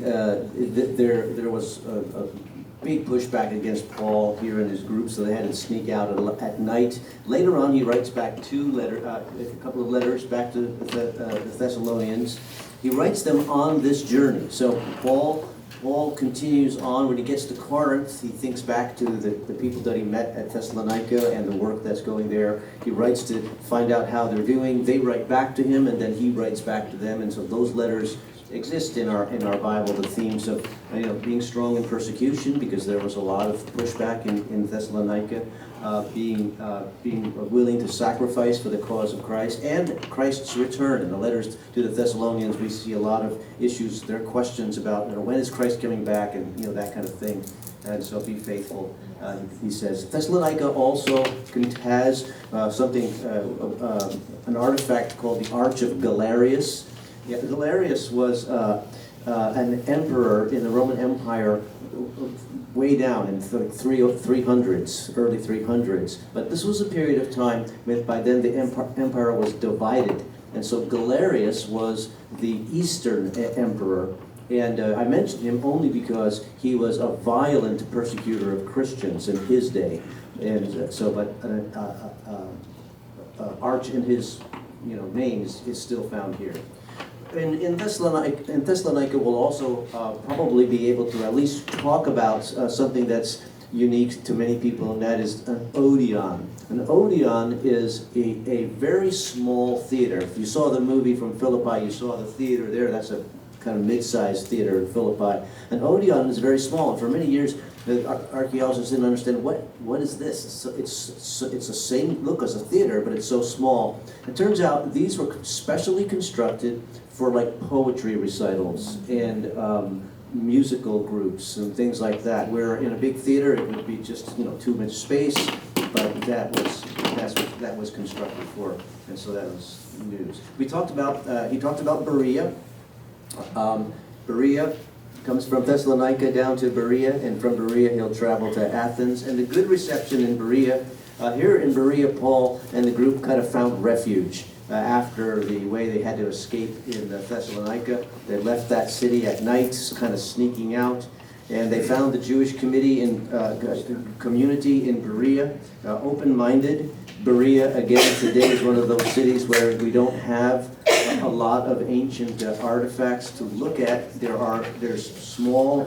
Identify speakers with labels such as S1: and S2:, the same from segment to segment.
S1: there was a big pushback against Paul here in his group, so they had to sneak out at night. Later on, he writes back a couple of letters back to the Thessalonians. He writes them on this journey. So Paul continues on. When he gets to Corinth, he thinks back to the people that he met at Thessalonica and the work that's going there. He writes to find out how they're doing. They write back to him, and then he writes back to them. And so those letters exist in our Bible, the themes of being strong in persecution, because there was a lot of pushback in Thessalonica, being willing to sacrifice for the cause of Christ, and Christ's return. In the letters to the Thessalonians, we see a lot of issues. There are questions about when is Christ coming back, and that kind of thing. And so be faithful, he says. Thessalonica also has something, an artifact called the Arch of Galerius. Yeah, Galerius was an emperor in the Roman Empire way down in the 300s, early 300s. But this was a period of time when by then the empire was divided. And so Galerius was the Eastern emperor. And I mentioned him only because he was a violent persecutor of Christians in his day. And so, but Arch in his name is still found here. In Thessalonica, we'll also probably be able to at least talk about something that's unique to many people, and that is an Odeon. An Odeon is a very small theater. If you saw the movie from Philippi, you saw the theater there. That's a kind of mid-sized theater in Philippi. An Odeon is very small, and for many years, the archaeologists didn't understand what is this. It's the same look as a theater, but it's so small. It turns out these were specially constructed for like poetry recitals and musical groups and things like that. Where in a big theater it would be just too much space, but that was constructed for, and so that was news. He talked about Berea. Berea comes from Thessalonica down to Berea, and from Berea he'll travel to Athens. And the good reception in Berea, here in Berea, Paul and the group kind of found refuge after the way they had to escape in Thessalonica. They left that city at night, kind of sneaking out, and they found the Jewish community in Berea, open-minded. Berea, again, today is one of those cities where we don't have a lot of ancient artifacts to look at. There's small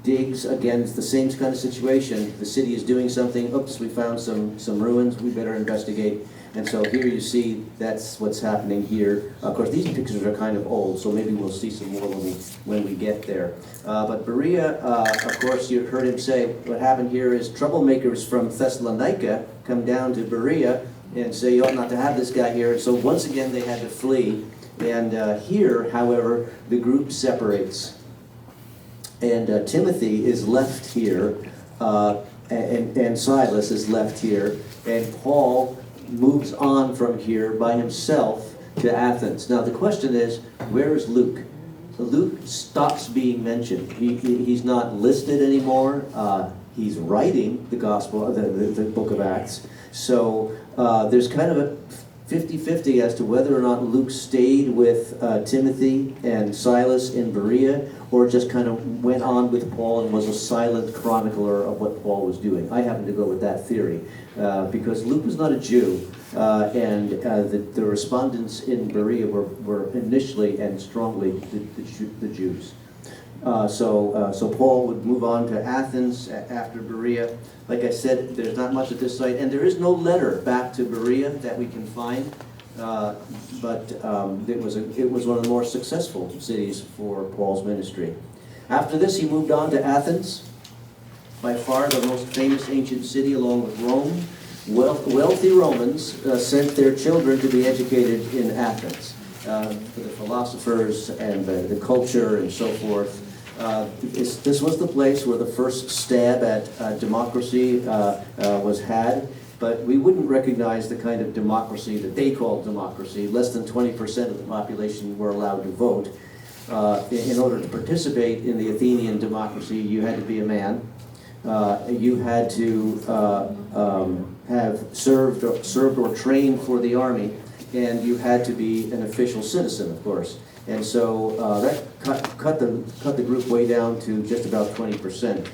S1: digs. Again, it's the same kind of situation. The city is doing something. Oops, we found some ruins. We better investigate. And so here you see that's what's happening here. Of course, these pictures are kind of old, so maybe we'll see some more when we get there. But Berea, of course, you heard him say what happened here is troublemakers from Thessalonica come down to Berea and say you ought not to have this guy here. So once again, they had to flee. And here, however, the group separates. And Timothy is left here, and Silas is left here, and Paul moves on from here by himself to Athens. Now the question is, where is Luke? So Luke stops being mentioned. He's not listed anymore. He's writing the gospel, the book of Acts. So there's kind of a 50-50 as to whether or not Luke stayed with Timothy and Silas in Berea, or just kind of went on with Paul and was a silent chronicler of what Paul was doing. I happen to go with that theory, because Luke was not a Jew, and the respondents in Berea were initially and strongly the Jews. So Paul would move on to Athens after Berea. Like I said, there's not much at this site, and there is no letter back to Berea that we can find. But it was one of the more successful cities for Paul's ministry. After this, he moved on to Athens, by far the most famous ancient city along with Rome. Wealthy Romans sent their children to be educated in Athens, for the philosophers and the culture and so forth. This was the place where the first stab at democracy was had. But we wouldn't recognize the kind of democracy that they called democracy. Less than 20% of the population were allowed to vote. In order to participate in the Athenian democracy, you had to be a man. You had to have served or trained for the army, and you had to be an official citizen, of course. And so that cut the group way down to just about 20%.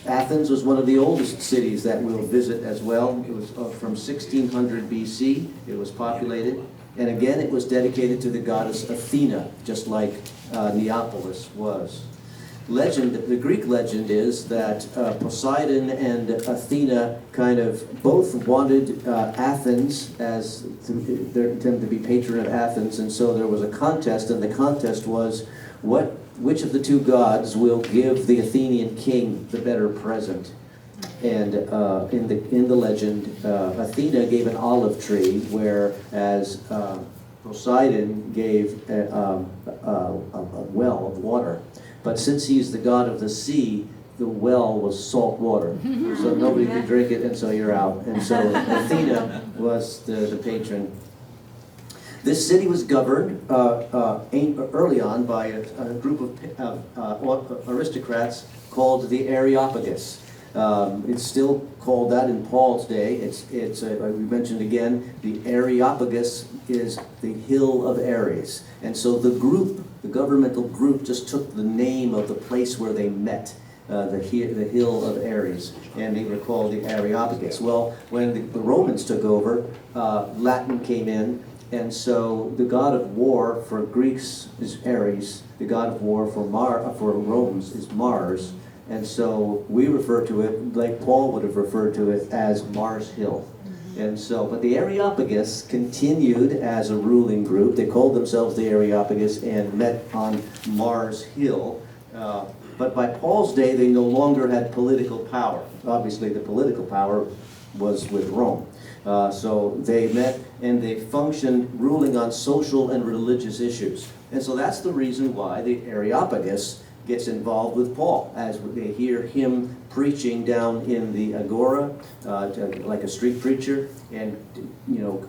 S1: Athens was one of the oldest cities that we'll visit as well. It was from 1600 BC. It was populated. And again, it was dedicated to the goddess Athena, just like Neapolis was. The Greek legend is that Poseidon and Athena kind of both wanted Athens as them to be patron of Athens, and so there was a contest, and the contest was which of the two gods will give the Athenian king the better present. And in the legend, Athena gave an olive tree, whereas Poseidon gave a well of water. But since he's the god of the sea, the well was salt water, so nobody could drink it, and so you're out. And so Athena was the patron. This city was governed early on by a group of aristocrats called the Areopagus. It's still called that in Paul's day. We mentioned again, the Areopagus is the hill of Ares. And so the governmental group just took the name of the place where they met, the hill of Ares, and they were called the Areopagus. Well, when the Romans took over, Latin came in, and so the god of war for Greeks is Ares, the god of war for Romans is Mars, and so we refer to it, like Paul would have referred to it, as Mars Hill. And so, but the Areopagus continued as a ruling group. They called themselves the Areopagus and met on Mars Hill. But by Paul's day, they no longer had political power. Obviously, the political power was with Rome. So they met and they functioned ruling on social and religious issues. And so that's the reason why the Areopagus gets involved with Paul, as they hear him preaching down in the agora, like a street preacher, and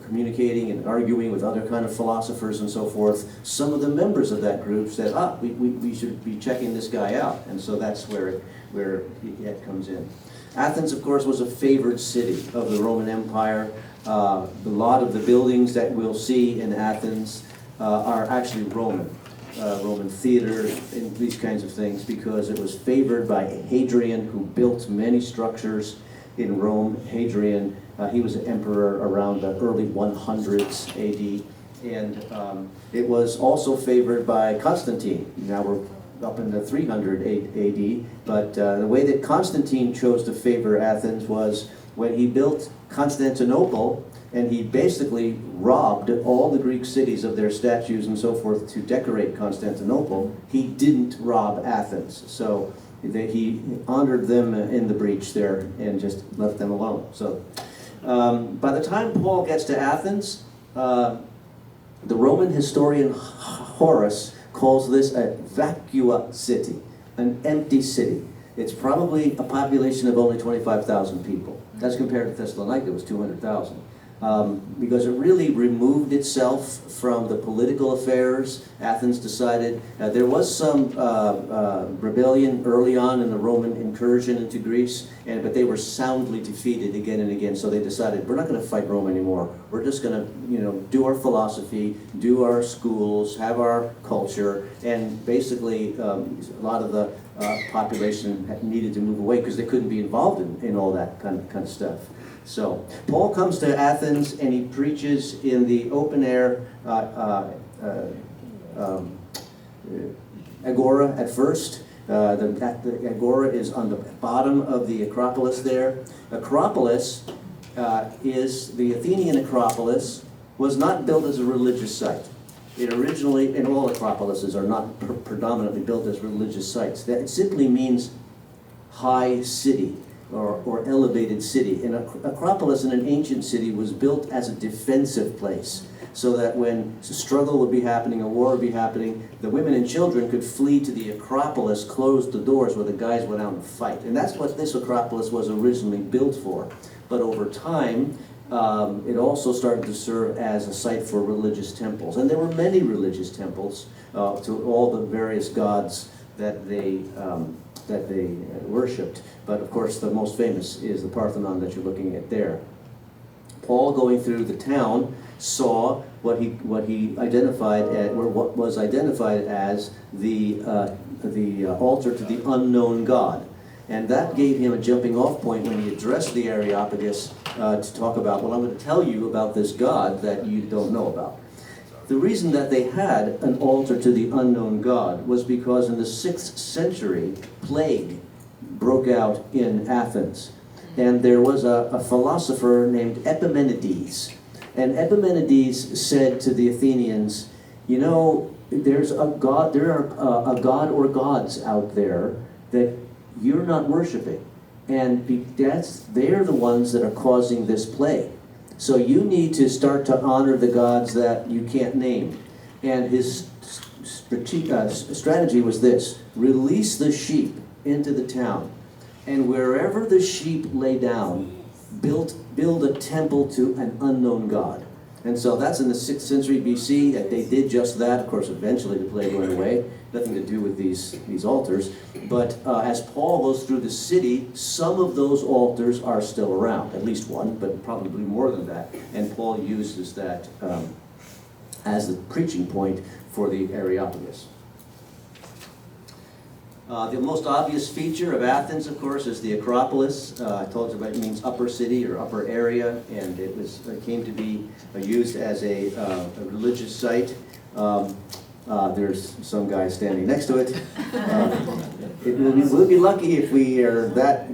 S1: communicating and arguing with other kind of philosophers and so forth. Some of the members of that group said, we should be checking this guy out, and so that's where it comes in. Athens, of course, was a favored city of the Roman Empire. A lot of the buildings that we'll see in Athens are actually Roman. Roman theater and these kinds of things, because it was favored by Hadrian, who built many structures in Rome. Hadrian, he was an emperor around the early 100s AD, and it was also favored by Constantine. Now we're up in the 300 AD, but the way that Constantine chose to favor Athens was when he built Constantinople, and he basically robbed all the Greek cities of their statues and so forth to decorate Constantinople. He didn't rob Athens. So he honored them in the breach there and just left them alone. So by the time Paul gets to Athens, the Roman historian Horace calls this a vacua city, an empty city. It's probably a population of only 25,000 people. That's compared to Thessalonica, it was 200,000. Because it really removed itself from the political affairs. Athens decided, there was some rebellion early on in the Roman incursion into Greece, but they were soundly defeated again and again, so they decided, we're not going to fight Rome anymore. We're just going to do our philosophy, do our schools, have our culture, and basically a lot of the population needed to move away because they couldn't be involved in all that kind of stuff. So Paul comes to Athens and he preaches in the open air agora at first. The agora is on the bottom of the Acropolis there. Acropolis is the Athenian Acropolis, was not built as a religious site. It originally, and all acropolises are not predominantly built as religious sites. That it simply means high city. Or elevated city. An acropolis in an ancient city was built as a defensive place, so that when a struggle would be happening, a war would be happening, the women and children could flee to the Acropolis, close the doors where the guys went out and fight. And that's what this Acropolis was originally built for. But over time, it also started to serve as a site for religious temples. And there were many religious temples to all the various gods that they worshipped. But of course the most famous is the Parthenon that you're looking at there. Paul, going through the town, saw what he identified at, or what was identified as the altar to the unknown God. And that gave him a jumping off point when he addressed the Areopagus to talk about, well, I'm going to tell you about this God that you don't know about. The reason that they had an altar to the unknown God was because in the 6th century, plague broke out in Athens. And there was a philosopher named Epimenides. And Epimenides said to the Athenians, you know, there's a God, there are a God or gods out there that you're not worshiping. And they're the ones that are causing this plague. So you need to start to honor the gods that you can't name. And his strategy was this: release the sheep into the town, and wherever the sheep lay down, build a temple to an unknown god. And so that's in the 6th century BC that they did just that. Of course, eventually the plague went away. Nothing to do with these altars. But as Paul goes through the city, some of those altars are still around. At least one, but probably more than that. And Paul uses that as the preaching point for the Areopagus. The most obvious feature of Athens, of course, is the Acropolis. I told you about it means upper city or upper area, and it came to be used as a religious site. There's some guy standing next to it. We'll be lucky if we are that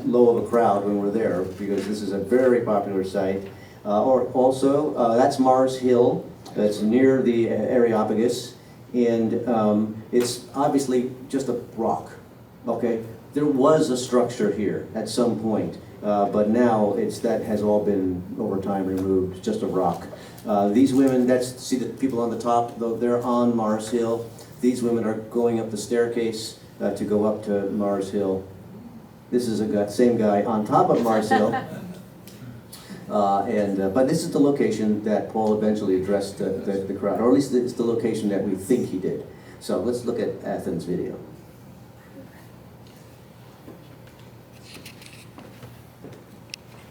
S1: low of a crowd when we're there, because this is a very popular site. That's Mars Hill. That's near the Areopagus. And it's obviously just a rock, okay? There was a structure here at some point, but now that has all been, over time, removed. It's just a rock. These women, see the people on the top, though they're on Mars Hill. These women are going up the staircase to go up to Mars Hill. This is same guy on top of Mars Hill. But this is the location that Paul eventually addressed the crowd, or at least it's the location that we think he did. So let's look at Athens video.